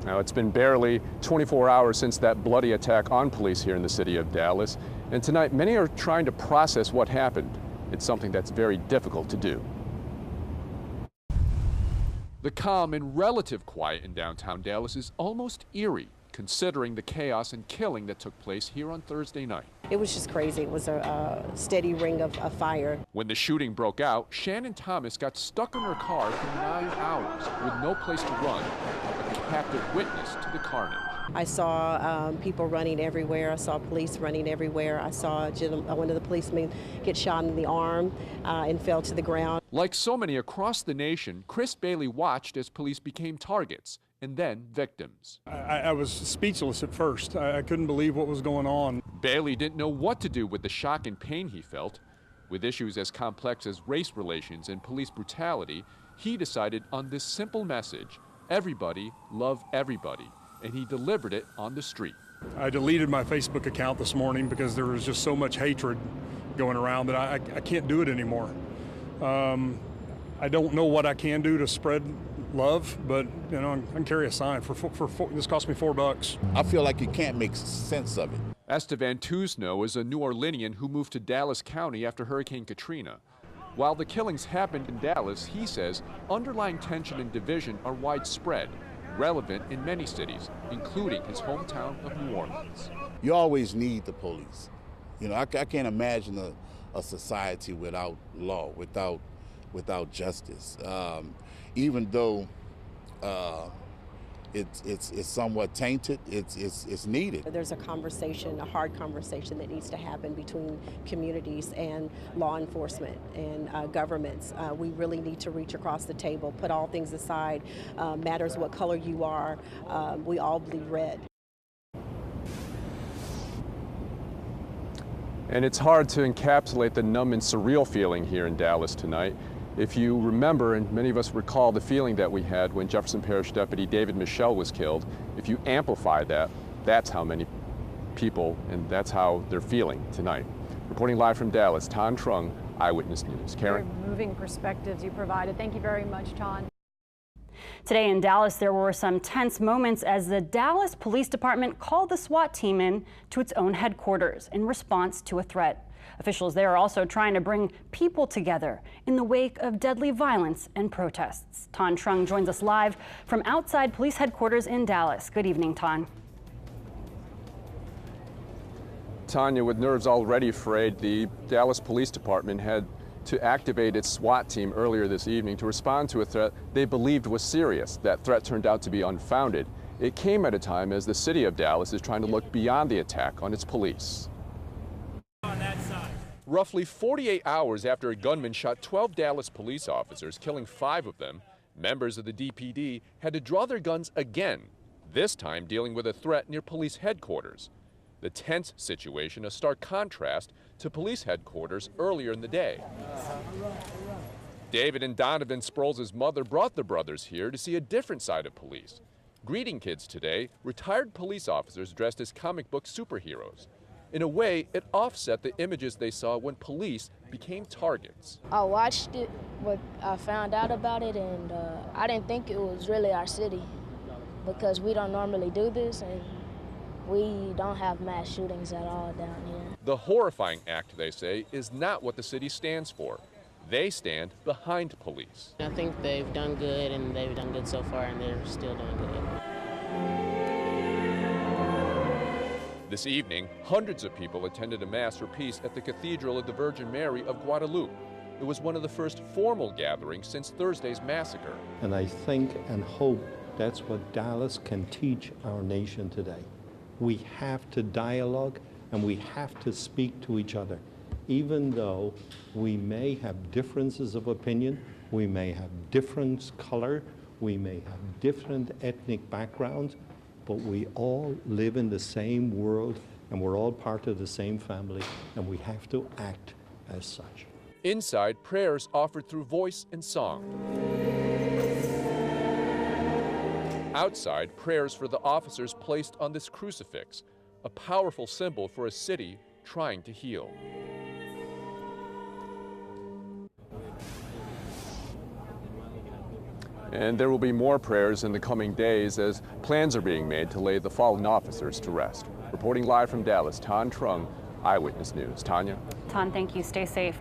Now, it's been barely 24 hours since that bloody attack on police here in the city of Dallas, and tonight many are trying to process what happened. It's something that's very difficult to do. The calm and relative quiet in downtown Dallas is almost eerie, considering the chaos and killing that took place here on Thursday night. It was just crazy. It was a steady ring of fire. When the shooting broke out, Shannon Thomas got stuck in her car for 9 hours with no place to run, a captive witness to the carnage. I saw people running everywhere. I saw police running everywhere. I saw one of the policemen get shot in the arm and fell to the ground. Like so many across the nation, Chris Bailey watched as police became targets and then victims. I was speechless at first. I couldn't believe what was going on. Bailey didn't know what to do with the shock and pain he felt. With issues as complex as race relations and police brutality, he decided on this simple message: everybody love everybody, and he delivered it on the street. I deleted my Facebook account this morning because there was just so much hatred going around that I can't do it anymore. I don't know what I can do to spread love, but you know, I can carry a sign. This cost me $4. I feel like you can't make sense of it. Estevan Tuzno is a New Orleanian who moved to Dallas County after Hurricane Katrina. While the killings happened in Dallas, he says underlying tension and division are widespread, relevant in many cities, including his hometown of New Orleans. You always need the police. You know, I can't imagine a society without law, without justice. Even though it's somewhat tainted, it's needed. There's a conversation, a hard conversation that needs to happen between communities and law enforcement and governments. We really need to reach across the table, put all things aside. Matters what color you are, we all bleed red. And it's hard to encapsulate the numb and surreal feeling here in Dallas tonight. If you remember, and many of us recall the feeling that we had when Jefferson Parish Deputy David Michel was killed, if you amplify that, that's how many people and that's how they're feeling tonight. Reporting live from Dallas, Tan Trung, Eyewitness News. Karen? Very moving perspectives you provided. Thank you very much, Tan. Today in Dallas, there were some tense moments as the Dallas Police Department called the SWAT team in to its own headquarters in response to a threat. Officials there are also trying to bring people together in the wake of deadly violence and protests. Tan Trung joins us live from outside police headquarters in Dallas. Good evening, Tan. Tanya, with nerves already frayed, the Dallas Police Department had to activate its SWAT team earlier this evening to respond to a threat they believed was serious. That threat turned out to be unfounded. It came at a time as the city of Dallas is trying to look beyond the attack on its police. Roughly 48 hours after a gunman shot 12 Dallas police officers, killing 5 of them, members of the DPD had to draw their guns again, this time dealing with a threat near police headquarters. The tense situation, a stark contrast to police headquarters earlier in the day. David and Donovan Sproles' mother brought the brothers here to see a different side of police. Greeting kids today, retired police officers dressed as comic book superheroes. In a way, it offset the images they saw when police became targets. I watched it, but I found out about it, and I didn't think it was really our city because we don't normally do this, and we don't have mass shootings at all down here. The horrifying act, they say, is not what the city stands for. They stand behind police. I think they've done good, and they've done good so far, and they're still doing good. This evening, hundreds of people attended a Mass for Peace at the Cathedral of the Virgin Mary of Guadalupe. It was one of the first formal gatherings since Thursday's massacre. And I think and hope that's what Dallas can teach our nation today. We have to dialogue and we have to speak to each other. Even though we may have differences of opinion, we may have different color, we may have different ethnic backgrounds, but we all live in the same world and we're all part of the same family, and we have to act as such. Inside, prayers offered through voice and song. Outside, prayers for the officers placed on this crucifix, a powerful symbol for a city trying to heal. And there will be more prayers in the coming days as plans are being made to lay the fallen officers to rest. Reporting live from Dallas, Tan Trung, Eyewitness News. Tanya? Tan, thank you. Stay safe.